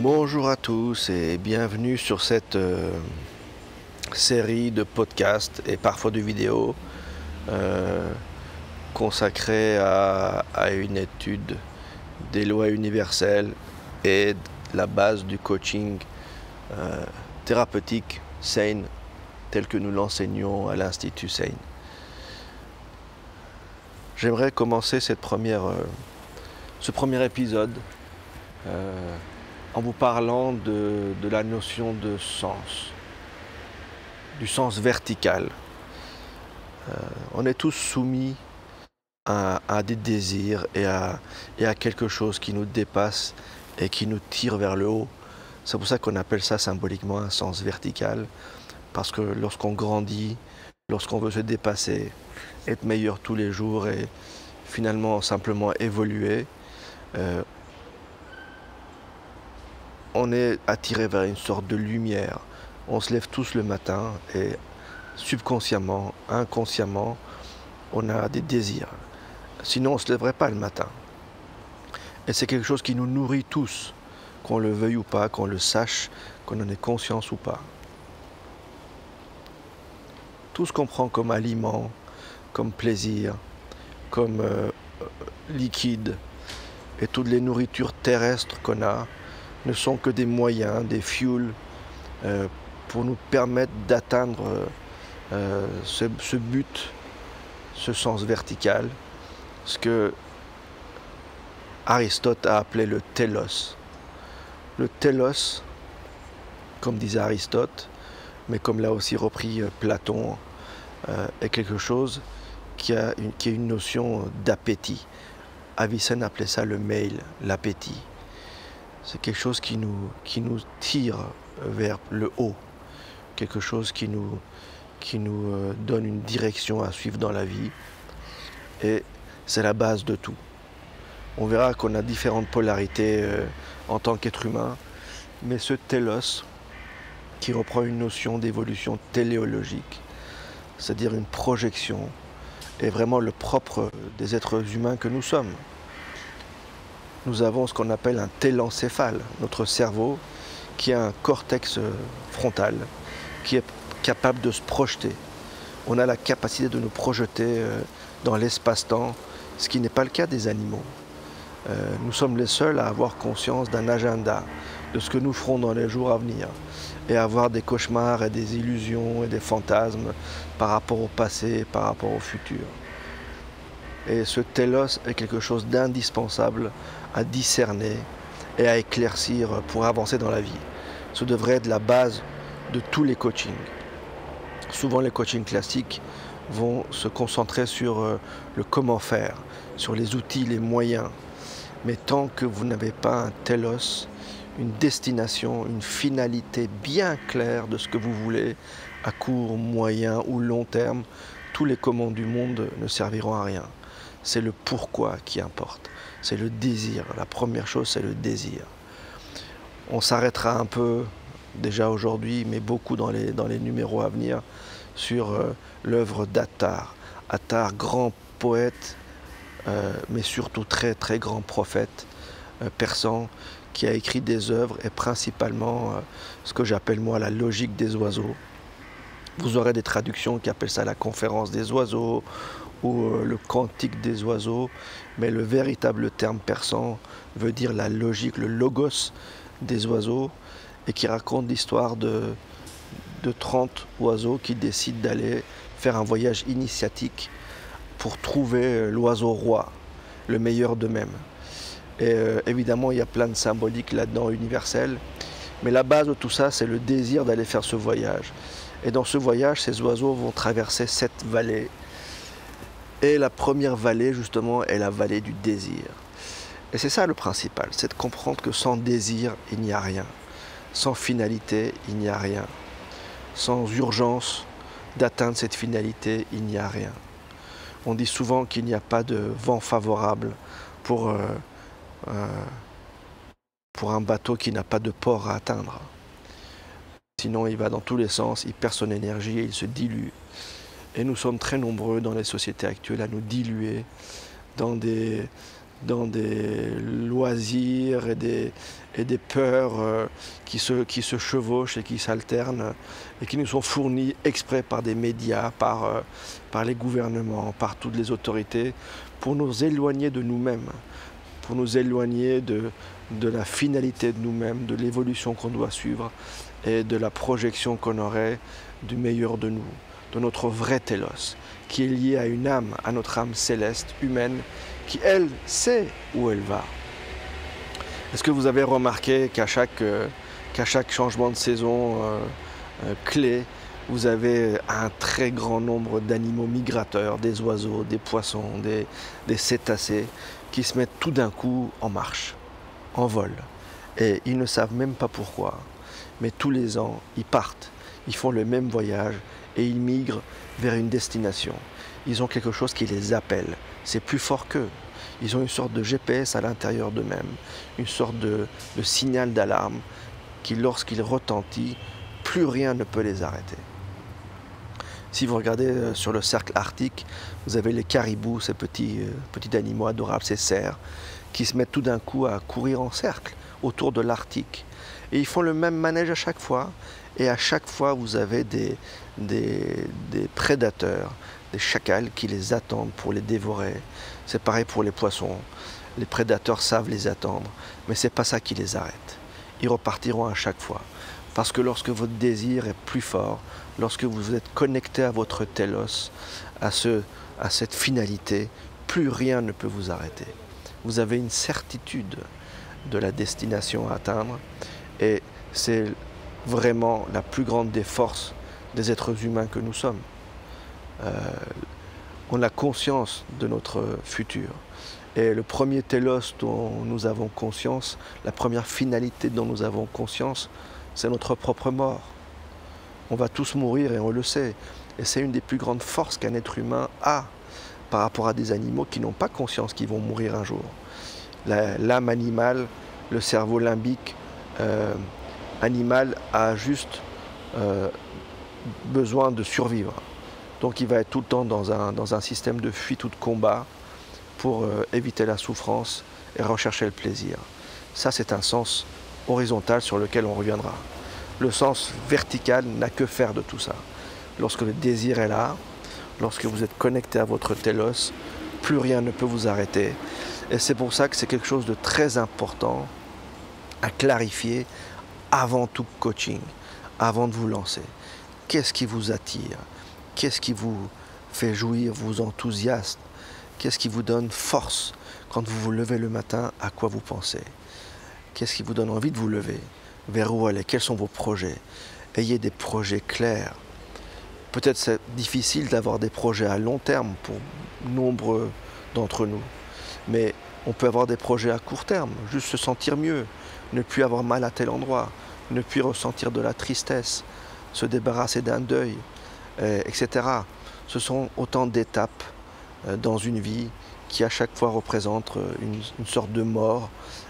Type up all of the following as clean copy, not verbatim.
Bonjour à tous et bienvenue sur cette série de podcasts et parfois de vidéos euh, consacrée à une étude des lois universelles et la base du coaching thérapeutique SANE tel que nous l'enseignons à l'Institut SANE. J'aimerais commencer ce premier épisode en vous parlant de la notion de sens, du sens vertical. On est tous soumis à des désirs et à quelque chose qui nous dépasse et qui nous tire vers le haut. C'est pour ça qu'on appelle ça symboliquement un sens vertical, parce que lorsqu'on grandit, lorsqu'on veut se dépasser, être meilleur tous les jours et finalement simplement évoluer, on est attiré vers une sorte de lumière. On se lève tous le matin et subconsciemment, inconsciemment, on a des désirs. Sinon, on ne se lèverait pas le matin. Et c'est quelque chose qui nous nourrit tous, qu'on le veuille ou pas, qu'on le sache, qu'on en ait conscience ou pas. Tout ce qu'on prend comme aliment, comme plaisir, comme liquide, et toutes les nourritures terrestres qu'on a, ne sont que des moyens, des fuels pour nous permettre d'atteindre ce but, ce sens vertical, ce que Aristote a appelé le télos. Le télos, comme disait Aristote, mais comme l'a aussi repris Platon, est quelque chose qui est une notion d'appétit. Avicenne appelait ça le meil, l'appétit. C'est quelque chose qui nous tire vers le haut, quelque chose qui nous donne une direction à suivre dans la vie. Et c'est la base de tout. On verra qu'on a différentes polarités en tant qu'être humain, mais ce télos, qui reprend une notion d'évolution téléologique, c'est-à-dire une projection, est vraiment le propre des êtres humains que nous sommes. Nous avons ce qu'on appelle un télencéphale, notre cerveau, qui a un cortex frontal, qui est capable de se projeter. On a la capacité de nous projeter dans l'espace-temps, ce qui n'est pas le cas des animaux. Nous sommes les seuls à avoir conscience d'un agenda, de ce que nous ferons dans les jours à venir, et à avoir des cauchemars et des illusions et des fantasmes par rapport au passé et par rapport au futur. Et ce télos est quelque chose d'indispensable à discerner et à éclaircir pour avancer dans la vie. Ce devrait être la base de tous les coachings. Souvent les coachings classiques vont se concentrer sur le comment faire, sur les outils, les moyens. Mais tant que vous n'avez pas un télos, une destination, une finalité bien claire de ce que vous voulez à court, moyen ou long terme, tous les comment du monde ne serviront à rien. C'est le pourquoi qui importe, c'est le désir. La première chose, c'est le désir. On s'arrêtera un peu déjà aujourd'hui, mais beaucoup dans les numéros à venir, sur l'œuvre d'Attar. Attar, grand poète, mais surtout très très grand prophète persan, qui a écrit des œuvres et principalement ce que j'appelle moi la logique des oiseaux. Vous aurez des traductions qui appellent ça la conférence des oiseaux ou le cantique des oiseaux, mais le véritable terme persan veut dire la logique, le logos des oiseaux, et qui raconte l'histoire de 30 oiseaux qui décident d'aller faire un voyage initiatique pour trouver l'oiseau roi, le meilleur d'eux-mêmes. Et évidemment, il y a plein de symboliques là-dedans universelles, mais la base de tout ça, c'est le désir d'aller faire ce voyage. Et dans ce voyage, ces oiseaux vont traverser 7 vallées. Et la première vallée, justement, est la vallée du désir. Et c'est ça le principal, c'est de comprendre que sans désir, il n'y a rien. Sans finalité, il n'y a rien. Sans urgence d'atteindre cette finalité, il n'y a rien. On dit souvent qu'il n'y a pas de vent favorable pour un bateau qui n'a pas de port à atteindre. Sinon, il va dans tous les sens, il perd son énergie et il se dilue. Et nous sommes très nombreux dans les sociétés actuelles à nous diluer dans des dans des loisirs et des peurs qui se chevauchent et qui s'alternent et qui nous sont fournis exprès par des médias, par les gouvernements, par toutes les autorités, pour nous éloigner de nous-mêmes, pour nous éloigner de la finalité de nous-mêmes, de l'évolution qu'on doit suivre et de la projection qu'on aurait du meilleur de nous, de notre vrai télos, qui est lié à une âme, à notre âme céleste, humaine, qui, elle, sait où elle va. Est-ce que vous avez remarqué qu'à chaque changement de saison clé, vous avez un très grand nombre d'animaux migrateurs, des oiseaux, des poissons, des cétacés, qui se mettent tout d'un coup en marche, en vol. Et ils ne savent même pas pourquoi, mais tous les ans, ils partent, ils font le même voyage et ils migrent vers une destination. Ils ont quelque chose qui les appelle, c'est plus fort qu'eux. Ils ont une sorte de GPS à l'intérieur d'eux-mêmes, une sorte de signal d'alarme qui, lorsqu'il retentit, plus rien ne peut les arrêter. Si vous regardez sur le cercle arctique, vous avez les caribous, ces petits animaux adorables, ces cerfs, qui se mettent tout d'un coup à courir en cercle autour de l'Arctique. Et ils font le même manège à chaque fois. Et à chaque fois, vous avez des prédateurs, des chacals qui les attendent pour les dévorer. C'est pareil pour les poissons. Les prédateurs savent les attendre, mais ce n'est pas ça qui les arrête. Ils repartiront à chaque fois. Parce que lorsque votre désir est plus fort, lorsque vous êtes connecté à votre télos, à cette finalité, plus rien ne peut vous arrêter. Vous avez une certitude de la destination à atteindre et c'est vraiment la plus grande des forces des êtres humains que nous sommes. On a conscience de notre futur. Et le premier télos dont nous avons conscience, la première finalité dont nous avons conscience, c'est notre propre mort. On va tous mourir et on le sait. Et c'est une des plus grandes forces qu'un être humain a par rapport à des animaux qui n'ont pas conscience qu'ils vont mourir un jour. L'âme animale, le cerveau limbique animal a juste besoin de survivre. Donc il va être tout le temps dans un système de fuite ou de combat pour éviter la souffrance et rechercher le plaisir. Ça, c'est un sens horizontal sur lequel on reviendra. Le sens vertical n'a que faire de tout ça. Lorsque le désir est là, lorsque vous êtes connecté à votre télos, plus rien ne peut vous arrêter. Et c'est pour ça que c'est quelque chose de très important à clarifier avant tout coaching, avant de vous lancer. Qu'est-ce qui vous attire? Qu'est-ce qui vous fait jouir, vous enthousiasme? Qu'est-ce qui vous donne force quand vous vous levez le matin? À quoi vous pensez? Qu'est-ce qui vous donne envie de vous lever? Vers où aller? Quels sont vos projets? Ayez des projets clairs. Peut-être c'est difficile d'avoir des projets à long terme pour nombreux d'entre nous. Mais on peut avoir des projets à court terme, juste se sentir mieux, ne plus avoir mal à tel endroit, ne plus ressentir de la tristesse, se débarrasser d'un deuil, etc. Ce sont autant d'étapes dans une vie qui à chaque fois représentent une sorte de mort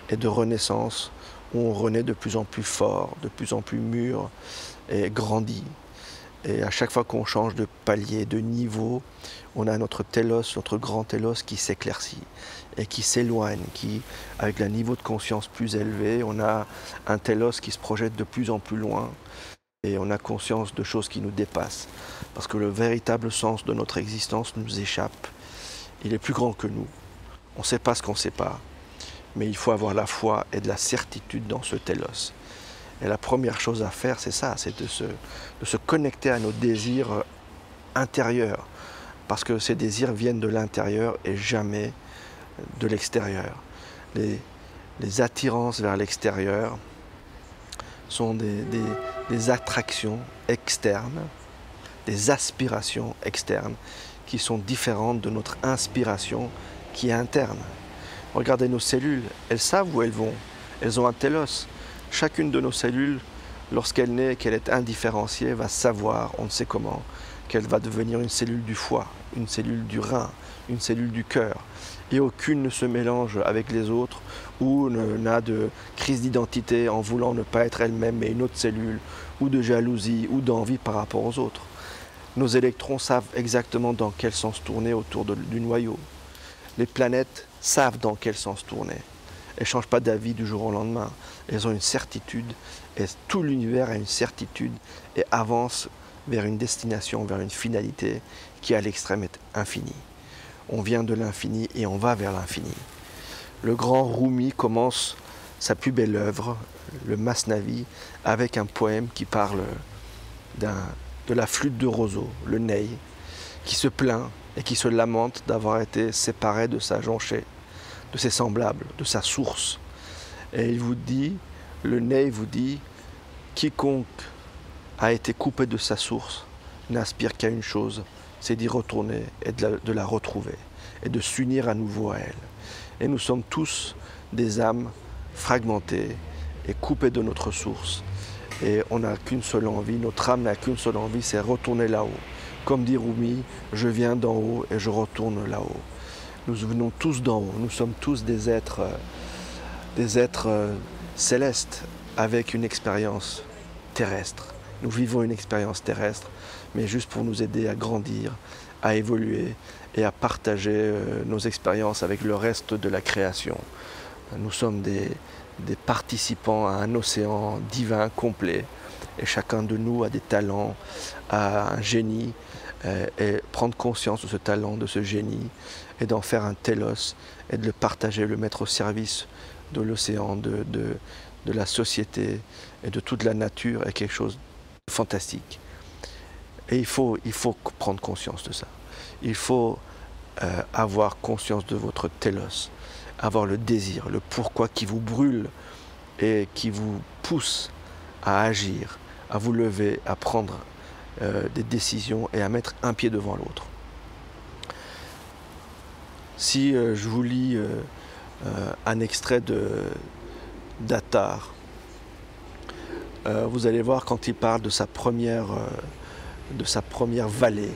et de renaissance où on renaît de plus en plus fort, de plus en plus mûr et grandi. Et à chaque fois qu'on change de palier, de niveau, on a notre télos, notre grand télos qui s'éclaircit et qui s'éloigne, qui, avec un niveau de conscience plus élevé, on a un télos qui se projette de plus en plus loin et on a conscience de choses qui nous dépassent. Parce que le véritable sens de notre existence nous échappe. Il est plus grand que nous. On ne sait pas ce qu'on ne sait pas. Mais il faut avoir la foi et de la certitude dans ce télos. Et la première chose à faire, c'est ça, c'est de se connecter à nos désirs intérieurs. Parce que ces désirs viennent de l'intérieur et jamais de l'extérieur. Les attirances vers l'extérieur sont des attractions externes, des aspirations externes qui sont différentes de notre inspiration qui est interne. Regardez nos cellules, elles savent où elles vont, elles ont un télos. Chacune de nos cellules, lorsqu'elle naît et qu'elle est indifférenciée, va savoir, on ne sait comment, qu'elle va devenir une cellule du foie, une cellule du rein, une cellule du cœur. Et aucune ne se mélange avec les autres ou n'a de crise d'identité en voulant ne pas être elle-même mais une autre cellule, ou de jalousie ou d'envie par rapport aux autres. Nos électrons savent exactement dans quel sens tourner autour du noyau. Les planètes savent dans quel sens tourner. Elles ne changent pas d'avis du jour au lendemain. Elles ont une certitude, et tout l'univers a une certitude et avance vers une destination, vers une finalité qui à l'extrême est infinie. On vient de l'infini et on va vers l'infini. Le grand Rumi commence sa plus belle œuvre, le Masnavi, avec un poème qui parle de la flûte de roseau, le ney, qui se plaint et qui se lamente d'avoir été séparé de sa jonchée, de ses semblables, de sa source. Et il vous dit, le ney vous dit, quiconque a été coupé de sa source n'aspire qu'à une chose, c'est d'y retourner et de la retrouver et de s'unir à nouveau à elle. Et nous sommes tous des âmes fragmentées et coupées de notre source. Et on n'a qu'une seule envie, notre âme n'a qu'une seule envie, c'est retourner là-haut. Comme dit Rumi, je viens d'en haut et je retourne là-haut. Nous venons tous d'en haut, nous sommes tous des êtres célestes avec une expérience terrestre. Nous vivons une expérience terrestre, mais juste pour nous aider à grandir, à évoluer et à partager nos expériences avec le reste de la création. Nous sommes des participants à un océan divin complet et chacun de nous a des talents, a un génie et prendre conscience de ce talent, de ce génie et d'en faire un télos et de le partager, le mettre au service de l'océan, de la société et de toute la nature est quelque chose de fantastique. Et il faut prendre conscience de ça. Il faut avoir conscience de votre télos, avoir le désir, le pourquoi qui vous brûle et qui vous pousse à agir, à vous lever, à prendre des décisions et à mettre un pied devant l'autre. Si je vous lis un extrait d'Attar, vous allez voir quand il parle de sa première vallée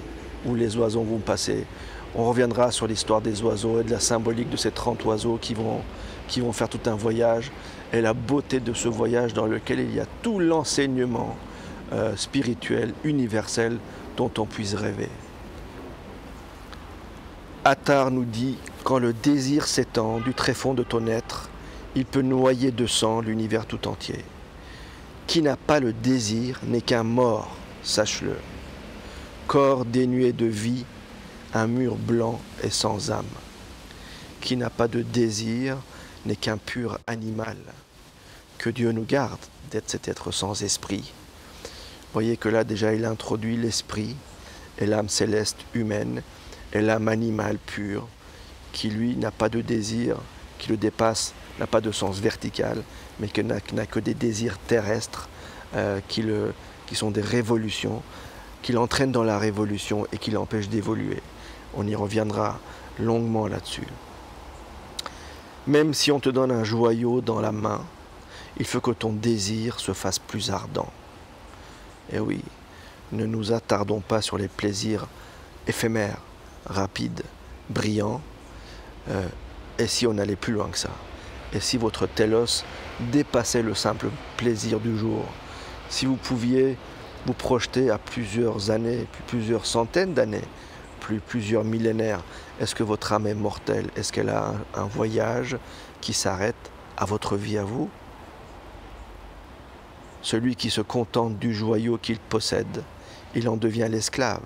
où les oiseaux vont passer. On reviendra sur l'histoire des oiseaux et de la symbolique de ces 30 oiseaux qui vont faire tout un voyage et la beauté de ce voyage dans lequel il y a tout l'enseignement spirituel, universel dont on puisse rêver. Attar nous dit « Quand le désir s'étend du tréfonds de ton être, il peut noyer de sang l'univers tout entier. Qui n'a pas le désir n'est qu'un mort, sache-le. Corps dénué de vie, un mur blanc et sans âme. Qui n'a pas de désir n'est qu'un pur animal. Que Dieu nous garde d'être cet être sans esprit. » Vous voyez que là déjà il introduit l'esprit et l'âme céleste humaine et l'âme animale pure qui lui n'a pas de désir, qui le dépasse, n'a pas de sens vertical, mais qui n'a que des désirs terrestres qui sont des révolutions, qui l'entraînent dans la révolution et qui l'empêchent d'évoluer. On y reviendra longuement là-dessus. Même si on te donne un joyau dans la main, il faut que ton désir se fasse plus ardent. Et oui, ne nous attardons pas sur les plaisirs éphémères, rapides, brillants, et si on allait plus loin que ça, et si votre télos dépassait le simple plaisir du jour, si vous pouviez vous projeter à plusieurs années, puis plusieurs centaines d'années, plusieurs millénaires, est-ce que votre âme est mortelle? Est-ce qu'elle a un voyage qui s'arrête à votre vie à vous? Celui qui se contente du joyau qu'il possède, il en devient l'esclave,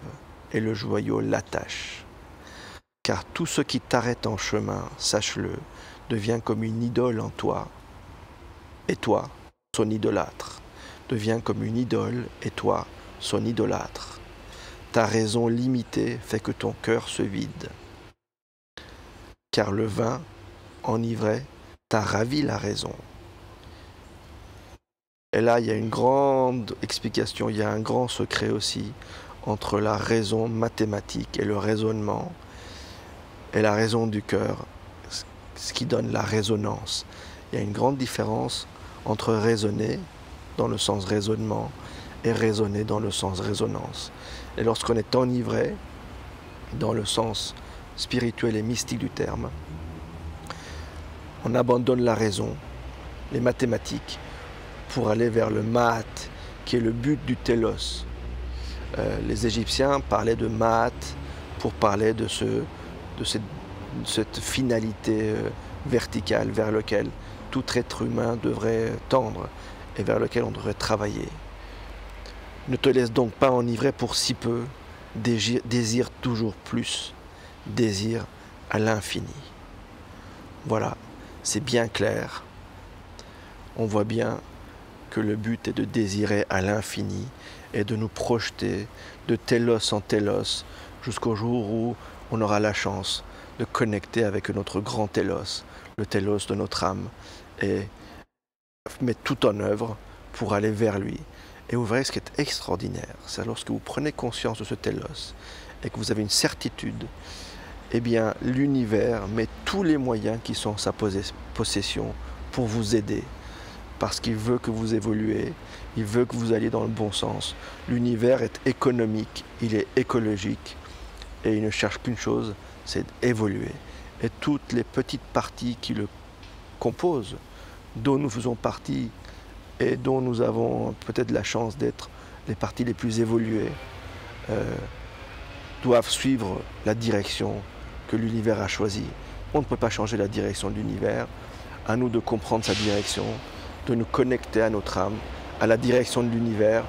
et le joyau l'attache. Car tout ce qui t'arrête en chemin, sache-le, devient comme une idole en toi, et toi, son idolâtre, devient comme une idole, et toi, son idolâtre. Ta raison limitée fait que ton cœur se vide. Car le vin, enivré, t'a ravi la raison. Et là, il y a une grande explication, il y a un grand secret aussi entre la raison mathématique et le raisonnement et la raison du cœur, ce qui donne la résonance. Il y a une grande différence entre raisonner dans le sens raisonnement et raisonner dans le sens résonance. Et lorsqu'on est enivré, dans le sens spirituel et mystique du terme, on abandonne la raison, les mathématiques, pour aller vers le Ma'at, qui est le but du télos. Les Égyptiens parlaient de Ma'at pour parler de cette finalité verticale vers laquelle tout être humain devrait tendre et vers lequel on devrait travailler. Ne te laisse donc pas enivrer pour si peu, désire toujours plus, désire à l'infini. Voilà, c'est bien clair. On voit bien que le but est de désirer à l'infini et de nous projeter de télos en télos jusqu'au jour où on aura la chance de connecter avec notre grand télos, le télos de notre âme, et mettre tout en œuvre pour aller vers lui. Et vous verrez ce qui est extraordinaire, c'est lorsque vous prenez conscience de ce télos et que vous avez une certitude, eh bien l'univers met tous les moyens qui sont en sa possession pour vous aider. Parce qu'il veut que vous évoluez, il veut que vous alliez dans le bon sens. L'univers est économique, il est écologique et il ne cherche qu'une chose, c'est d'évoluer. Et toutes les petites parties qui le composent, dont nous faisons partie et dont nous avons peut-être la chance d'être les parties les plus évoluées, doivent suivre la direction que l'univers a choisie. On ne peut pas changer la direction de l'univers, à nous de comprendre sa direction, de nous connecter à notre âme, à la direction de l'univers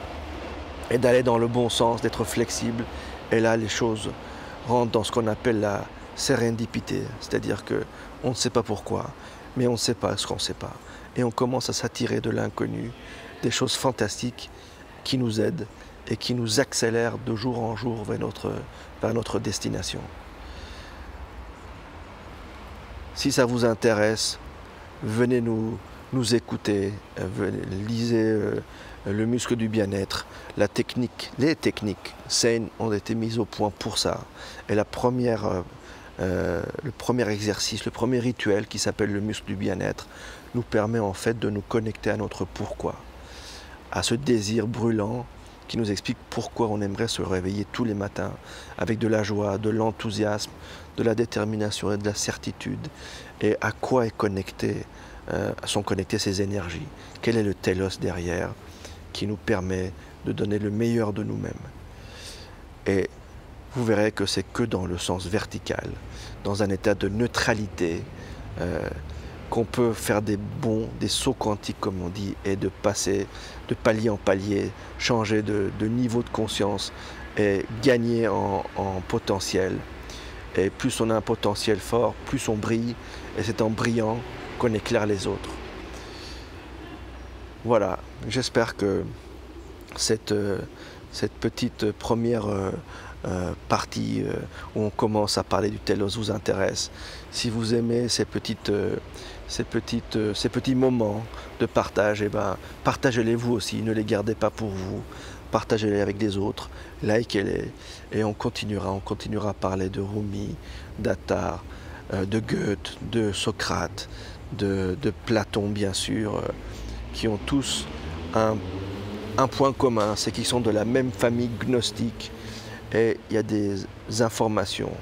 et d'aller dans le bon sens, d'être flexible. Et là, les choses rentrent dans ce qu'on appelle la sérendipité, c'est-à-dire qu'on ne sait pas pourquoi, mais on ne sait pas ce qu'on ne sait pas. Et on commence à s'attirer de l'inconnu, des choses fantastiques qui nous aident et qui nous accélèrent de jour en jour vers notre destination. Si ça vous intéresse, venez nous écouter, lisez le muscle du bien-être, les techniques saines ont été mises au point pour ça. Et le premier exercice, le premier rituel qui s'appelle le muscle du bien-être nous permet en fait de nous connecter à notre pourquoi, à ce désir brûlant qui nous explique pourquoi on aimerait se réveiller tous les matins avec de la joie, de l'enthousiasme, de la détermination et de la certitude, et à quoi sont connectées ces énergies. Quel est le télos derrière qui nous permet de donner le meilleur de nous-mêmes. Et vous verrez que c'est que dans le sens vertical, dans un état de neutralité, qu'on peut faire des bonds, des sauts quantiques comme on dit, et de passer de palier en palier, changer de niveau de conscience et gagner en potentiel. Et plus on a un potentiel fort, plus on brille, et c'est en brillant qu'on éclaire les autres. Voilà, j'espère que cette petite première partie où on commence à parler du télos vous intéresse. Si vous aimez ces petits moments de partage, eh ben, partagez-les vous aussi, ne les gardez pas pour vous, partagez-les avec des autres, likez-les, et on continuera à parler de Rumi, d'Attar, de Goethe, de Socrate, de Platon bien sûr, qui ont tous un point commun, c'est qu'ils sont de la même famille gnostique, et il y a des informations,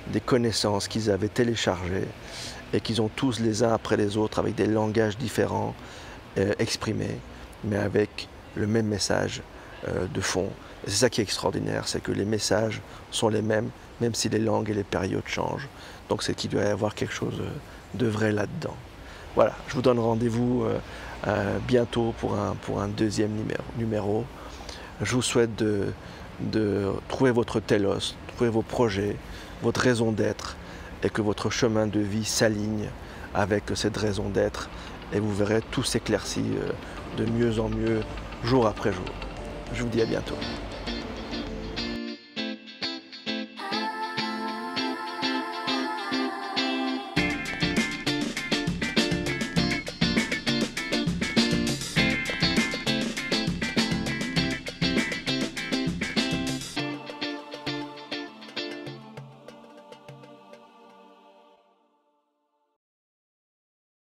des connaissances qu'ils avaient téléchargées et qu'ils ont tous les uns après les autres avec des langages différents exprimés, mais avec le même message de fond. Et c'est ça qui est extraordinaire, c'est que les messages sont les mêmes, même si les langues et les périodes changent. Donc c'est qu'il doit y avoir quelque chose de vrai là-dedans. Voilà, je vous donne rendez-vous bientôt pour un deuxième numéro. Je vous souhaite de trouver votre télos, trouver vos projets, votre raison d'être, et que votre chemin de vie s'aligne avec cette raison d'être, et vous verrez tout s'éclaircir de mieux en mieux, jour après jour. Je vous dis à bientôt.